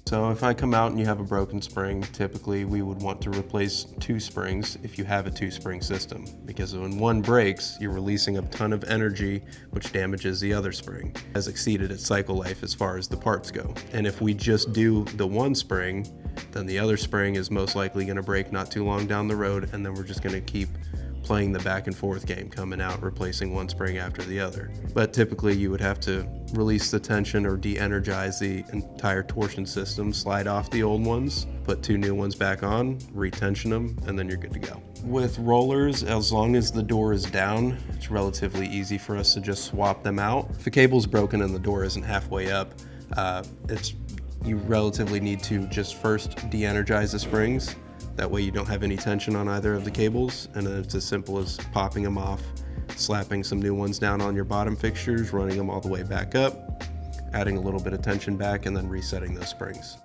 So if I come out and you have a broken spring, typically we would want to replace 2 springs if you have a 2-spring system, because when one breaks, you're releasing a ton of energy, which damages the other spring. It has exceeded its cycle life as far as the parts go. And if we just do the 1 spring, then the other spring is most likely going to break not too long down the road, and then we're just going to keep playing the back and forth game, coming out, replacing 1 spring after the other. But typically you would have to release the tension or de-energize the entire torsion system, slide off the old ones, put 2 new ones back on, retension them, and then you're good to go. With rollers, as long as the door is down, it's relatively easy for us to just swap them out. If a cable's broken and the door isn't halfway up, you relatively need to just first de-energize the springs. That way you don't have any tension on either of the cables, and then it's as simple as popping them off, slapping some new ones down on your bottom fixtures, running them all the way back up, adding a little bit of tension back, and then resetting those springs.